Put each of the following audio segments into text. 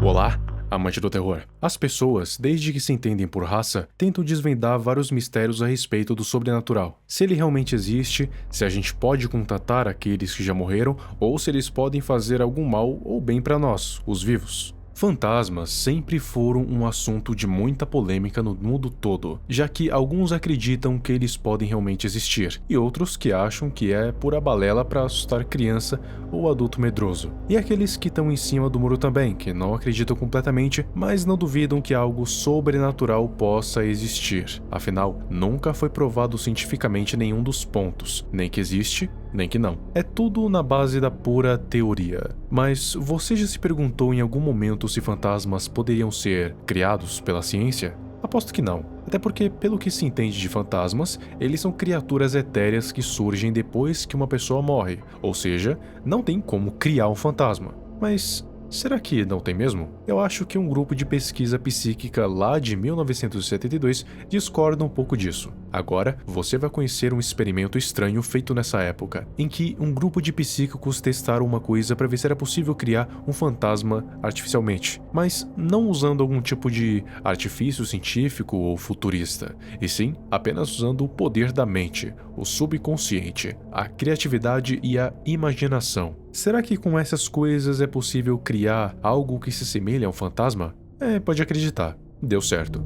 Olá, amante do terror. As pessoas, desde que se entendem por raça, tentam desvendar vários mistérios a respeito do sobrenatural. Se ele realmente existe, se a gente pode contatar aqueles que já morreram, ou se eles podem fazer algum mal ou bem para nós, os vivos. Fantasmas sempre foram um assunto de muita polêmica no mundo todo, já que alguns acreditam que eles podem realmente existir, e outros que acham que é pura balela para assustar criança ou adulto medroso. E aqueles que estão em cima do muro também, que não acreditam completamente, mas não duvidam que algo sobrenatural possa existir. Afinal, nunca foi provado cientificamente nenhum dos pontos, nem que existe, nem que não. É tudo na base da pura teoria. Mas você já se perguntou em algum momento se fantasmas poderiam ser criados pela ciência? Aposto que não. Até porque, pelo que se entende de fantasmas, eles são criaturas etéreas que surgem depois que uma pessoa morre. Ou seja, não tem como criar um fantasma. Mas será que não tem mesmo? Eu acho que um grupo de pesquisa psíquica lá de 1972 discorda um pouco disso. Agora, você vai conhecer um experimento estranho feito nessa época, em que um grupo de psíquicos testaram uma coisa para ver se era possível criar um fantasma artificialmente, mas não usando algum tipo de artifício científico ou futurista, e sim apenas usando o poder da mente, o subconsciente, a criatividade e a imaginação. Será que com essas coisas é possível criar algo que se assemelhe a um fantasma? Pode acreditar, deu certo.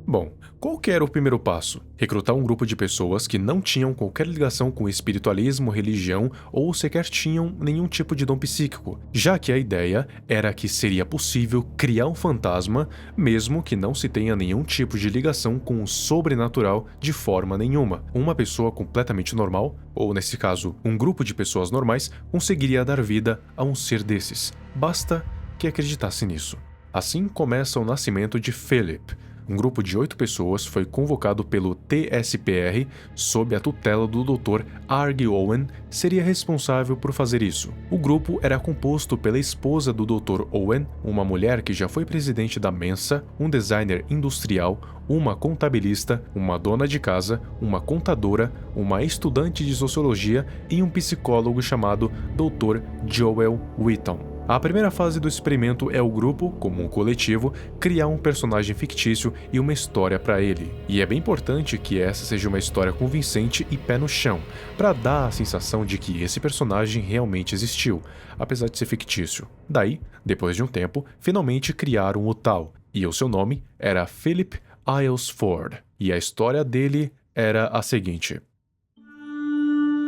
Bom, qual que era o primeiro passo? Recrutar um grupo de pessoas que não tinham qualquer ligação com espiritualismo, religião ou sequer tinham nenhum tipo de dom psíquico, já que a ideia era que seria possível criar um fantasma mesmo que não se tenha nenhum tipo de ligação com o sobrenatural de forma nenhuma. Uma pessoa completamente normal, ou nesse caso, um grupo de pessoas normais, conseguiria dar vida a um ser desses. Basta que acreditasse nisso. Assim começa o nascimento de Philip. Um grupo de 8 pessoas foi convocado pelo TSPR sob a tutela do Dr. Argy Owen, seria responsável por fazer isso. O grupo era composto pela esposa do Dr. Owen, uma mulher que já foi presidente da Mensa, um designer industrial, uma contabilista, uma dona de casa, uma contadora, uma estudante de sociologia e um psicólogo chamado Dr. Joel Wheaton. A primeira fase do experimento é o grupo, como um coletivo, criar um personagem fictício e uma história para ele. E é bem importante que essa seja uma história convincente e pé no chão, para dar a sensação de que esse personagem realmente existiu, apesar de ser fictício. Daí, depois de um tempo, finalmente criaram o tal, e o seu nome era Philip Aylesford, e a história dele era a seguinte.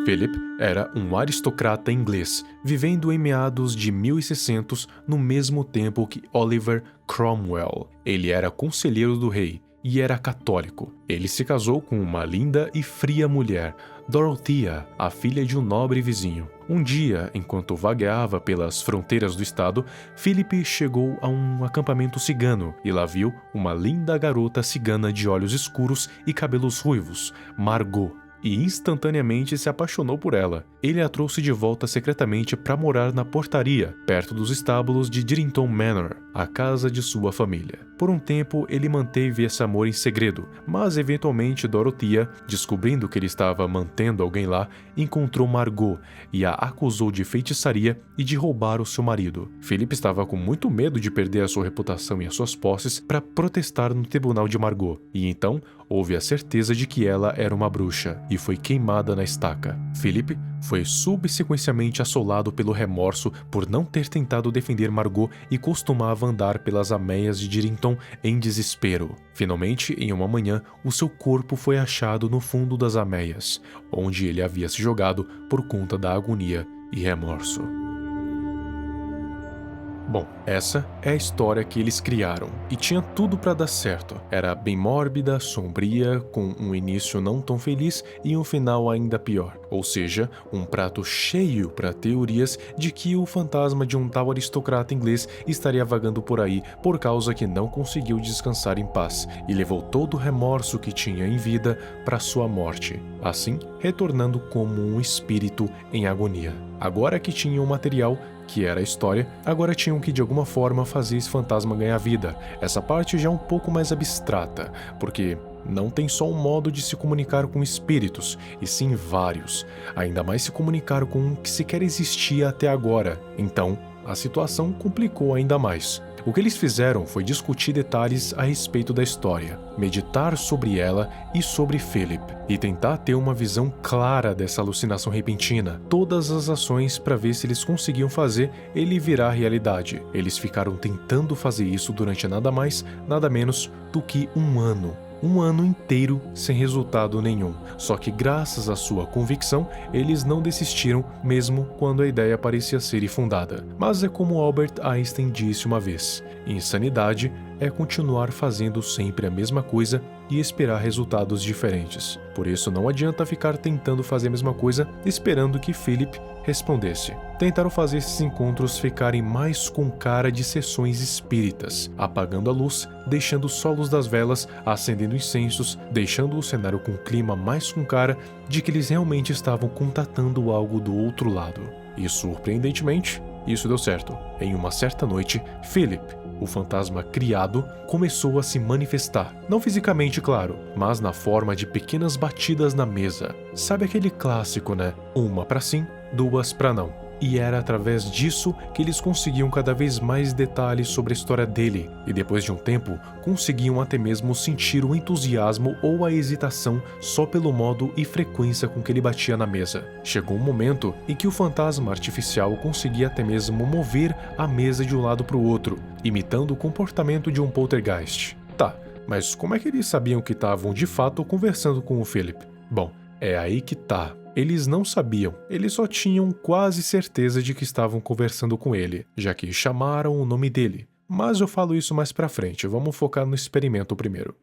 Philip era um aristocrata inglês, vivendo em meados de 1600, no mesmo tempo que Oliver Cromwell. Ele era conselheiro do rei e era católico. Ele se casou com uma linda e fria mulher, Dorothea, a filha de um nobre vizinho. Um dia, enquanto vagueava pelas fronteiras do estado, Philip chegou a um acampamento cigano e lá viu uma linda garota cigana de olhos escuros e cabelos ruivos, Margot, e instantaneamente se apaixonou por ela. Ele a trouxe de volta secretamente para morar na portaria, perto dos estábulos de Diddington Manor, a casa de sua família. Por um tempo, ele manteve esse amor em segredo, mas eventualmente Dorothea, descobrindo que ele estava mantendo alguém lá, encontrou Margot e a acusou de feitiçaria e de roubar o seu marido. Philip estava com muito medo de perder a sua reputação e as suas posses para protestar no tribunal de Margot, e então houve a certeza de que ela era uma bruxa e foi queimada na estaca. Philip foi subsequentemente assolado pelo remorso por não ter tentado defender Margot e costumava andar pelas ameias de Diddington em desespero. Finalmente, em uma manhã, o seu corpo foi achado no fundo das ameias, onde ele havia se jogado por conta da agonia e remorso. Bom, essa é a história que eles criaram, e tinha tudo para dar certo. Era bem mórbida, sombria, com um início não tão feliz e um final ainda pior. Ou seja, um prato cheio para teorias de que o fantasma de um tal aristocrata inglês estaria vagando por aí por causa que não conseguiu descansar em paz e levou todo o remorso que tinha em vida para sua morte, assim retornando como um espírito em agonia. Agora que tinha o material, que era a história, agora tinham que de alguma forma fazer esse fantasma ganhar vida. Essa parte já é um pouco mais abstrata, porque não tem só um modo de se comunicar com espíritos, e sim vários. Ainda mais se comunicar com um que sequer existia até agora. Então, a situação complicou ainda mais. O que eles fizeram foi discutir detalhes a respeito da história, meditar sobre ela e sobre Philip, e tentar ter uma visão clara dessa alucinação repentina, todas as ações para ver se eles conseguiam fazer ele virar realidade. Eles ficaram tentando fazer isso durante nada mais, nada menos do que um ano. Um ano inteiro sem resultado nenhum. Só que graças à sua convicção, eles não desistiram mesmo quando a ideia parecia ser infundada. Mas é como Albert Einstein disse uma vez: insanidade é continuar fazendo sempre a mesma coisa e esperar resultados diferentes. Por isso não adianta ficar tentando fazer a mesma coisa esperando que Philip respondesse. Tentaram fazer esses encontros ficarem mais com cara de sessões espíritas, apagando a luz, deixando só a luz das velas, acendendo incensos, deixando o cenário com um clima mais com cara de que eles realmente estavam contatando algo do outro lado. E surpreendentemente, isso deu certo. Em uma certa noite, Philip, o fantasma criado, começou a se manifestar. Não fisicamente, claro, mas na forma de pequenas batidas na mesa. Sabe aquele clássico, né? Uma pra sim, duas pra não. E era através disso que eles conseguiam cada vez mais detalhes sobre a história dele, e depois de um tempo, conseguiam até mesmo sentir o entusiasmo ou a hesitação só pelo modo e frequência com que ele batia na mesa. Chegou um momento em que o fantasma artificial conseguia até mesmo mover a mesa de um lado para o outro, imitando o comportamento de um poltergeist. Tá, mas como é que eles sabiam que estavam de fato conversando com o Philip? Bom, é aí que tá. Eles não sabiam, eles só tinham quase certeza de que estavam conversando com ele, já que chamaram o nome dele. Mas eu falo isso mais pra frente, vamos focar no experimento primeiro.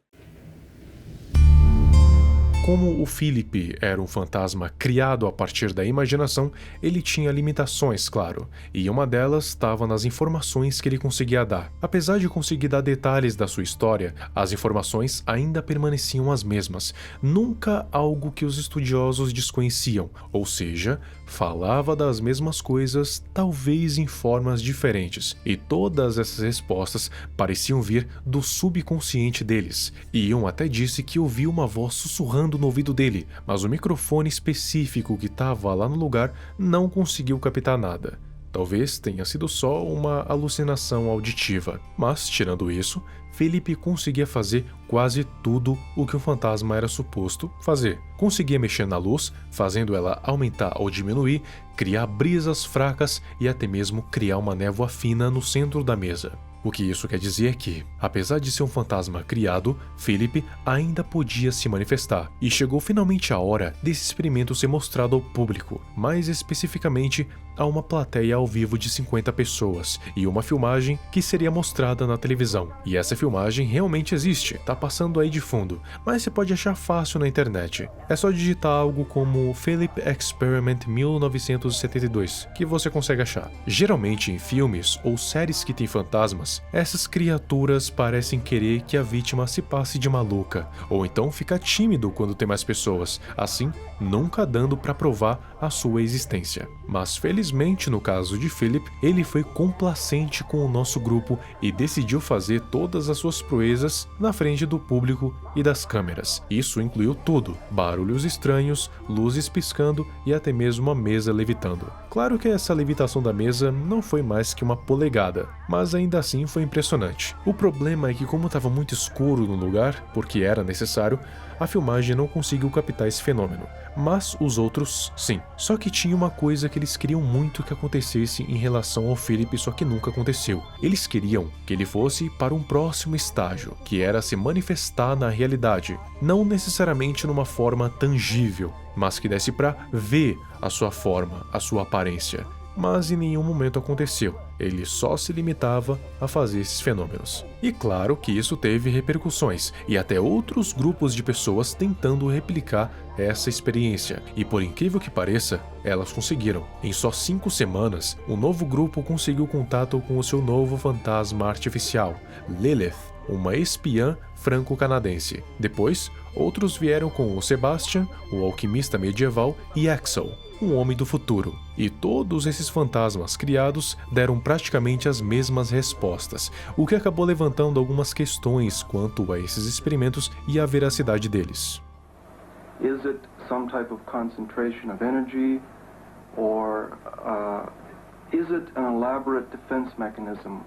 Como o Philip era um fantasma criado a partir da imaginação, ele tinha limitações, claro, e uma delas estava nas informações que ele conseguia dar. Apesar de conseguir dar detalhes da sua história, as informações ainda permaneciam as mesmas, nunca algo que os estudiosos desconheciam, ou seja, falava das mesmas coisas, talvez em formas diferentes, e todas essas respostas pareciam vir do subconsciente deles. Ian até disse que ouviu uma voz sussurrando no ouvido dele, mas o microfone específico que estava lá no lugar não conseguiu captar nada. Talvez tenha sido só uma alucinação auditiva, mas, tirando isso, Philip conseguia fazer quase tudo o que um fantasma era suposto fazer. Conseguia mexer na luz, fazendo ela aumentar ou diminuir, criar brisas fracas e até mesmo criar uma névoa fina no centro da mesa. O que isso quer dizer é que, apesar de ser um fantasma criado, Philip ainda podia se manifestar, e chegou finalmente a hora desse experimento ser mostrado ao público, mais especificamente a uma plateia ao vivo de 50 pessoas, e uma filmagem que seria mostrada na televisão. E essa filmagem realmente existe, tá passando aí de fundo, mas você pode achar fácil na internet. É só digitar algo como Philip Experiment 1972, que você consegue achar. Geralmente em filmes ou séries que tem fantasmas, essas criaturas parecem querer que a vítima se passe de maluca, ou então fica tímido quando tem mais pessoas, assim nunca dando para provar a sua existência. Mas felizmente no caso de Philip, ele foi complacente com o nosso grupo e decidiu fazer todas as suas proezas na frente do público e das câmeras. Isso incluiu tudo: barulhos estranhos, luzes piscando e até mesmo uma mesa levitando. Claro que essa levitação da mesa não foi mais que uma polegada, mas ainda assim foi impressionante. O problema é que, como estava muito escuro no lugar, porque era necessário, a filmagem não conseguiu captar esse fenômeno, mas os outros sim. Só que tinha uma coisa que eles queriam muito que acontecesse em relação ao Philip, só que nunca aconteceu. Eles queriam que ele fosse para um próximo estágio, que era se manifestar na realidade, não necessariamente numa forma tangível, mas que desse para ver a sua forma, a sua aparência. Mas em nenhum momento aconteceu. Ele só se limitava a fazer esses fenômenos. E claro que isso teve repercussões, e até outros grupos de pessoas tentando replicar essa experiência. E por incrível que pareça, elas conseguiram. Em só 5 semanas, o novo grupo conseguiu contato com o seu novo fantasma artificial, Lilith, uma espiã franco-canadense. Depois, outros vieram com o Sebastian, o alquimista medieval, e Axel, um homem do futuro. E todos esses fantasmas criados deram praticamente as mesmas respostas, o que acabou levantando algumas questões quanto a esses experimentos e a veracidade deles. Is it some type of concentration of energy or Is it an elaborate defense mechanism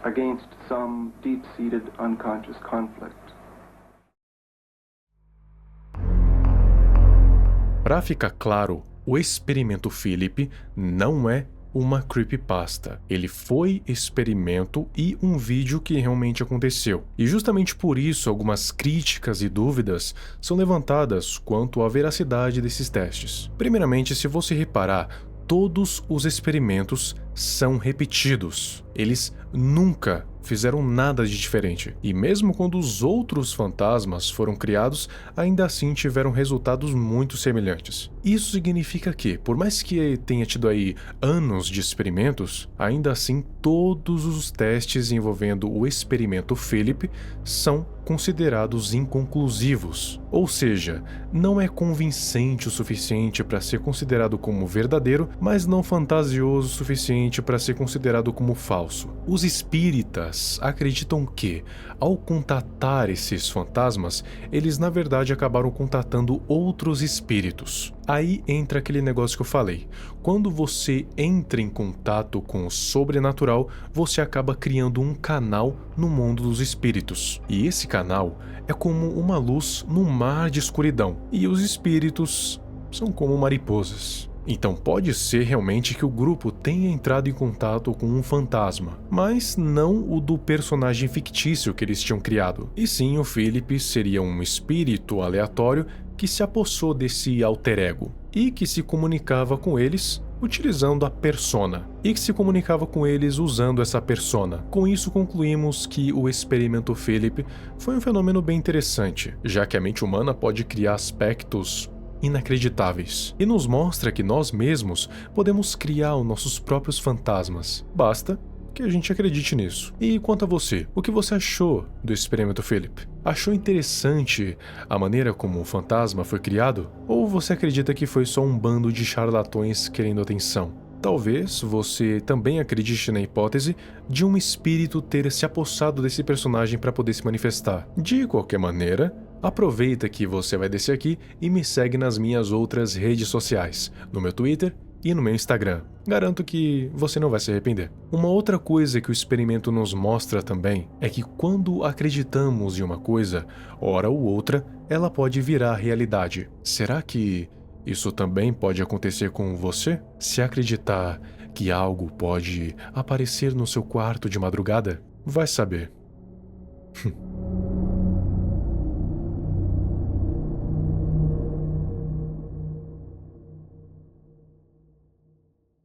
against some deep-seated unconscious conflict? Para ficar claro, o experimento Philip não é uma creepypasta. Ele foi experimento e um vídeo que realmente aconteceu. E justamente por isso algumas críticas e dúvidas são levantadas quanto à veracidade desses testes. Primeiramente, se você reparar, todos os experimentos são repetidos. Eles nunca fizeram nada de diferente. E mesmo quando os outros fantasmas foram criados, ainda assim tiveram resultados muito semelhantes. Isso significa que, por mais que tenha tido aí anos de experimentos, ainda assim todos os testes envolvendo o experimento Philip são considerados inconclusivos. Ou seja, não é convincente o suficiente para ser considerado como verdadeiro, mas não fantasioso o suficiente para ser considerado como falso. Os espíritas acreditam que, ao contatar esses fantasmas, eles na verdade acabaram contatando outros espíritos. Aí entra aquele negócio que eu falei. Quando você entra em contato com o sobrenatural, você acaba criando um canal no mundo dos espíritos. E esse canal é como uma luz num mar de escuridão. E os espíritos são como mariposas. Então pode ser realmente que o grupo tenha entrado em contato com um fantasma, mas não o do personagem fictício que eles tinham criado. E sim, o Philip seria um espírito aleatório que se apossou desse alter ego e que se comunicava com eles utilizando a persona, e que se comunicava com eles usando essa persona. Com isso concluímos que o experimento Philip foi um fenômeno bem interessante, já que a mente humana pode criar aspectos inacreditáveis, e nos mostra que nós mesmos podemos criar os nossos próprios fantasmas. Basta que a gente acredite nisso. E quanto a você, o que você achou do experimento Philip? Achou interessante a maneira como o fantasma foi criado? Ou você acredita que foi só um bando de charlatões querendo atenção? Talvez você também acredite na hipótese de um espírito ter se apossado desse personagem para poder se manifestar. De qualquer maneira, aproveita que você vai descer aqui e me segue nas minhas outras redes sociais, no meu Twitter e no meu Instagram. Garanto que você não vai se arrepender. Uma outra coisa que o experimento nos mostra também é que quando acreditamos em uma coisa, hora ou outra, ela pode virar realidade. Será que isso também pode acontecer com você? Se acreditar que algo pode aparecer no seu quarto de madrugada, vai saber.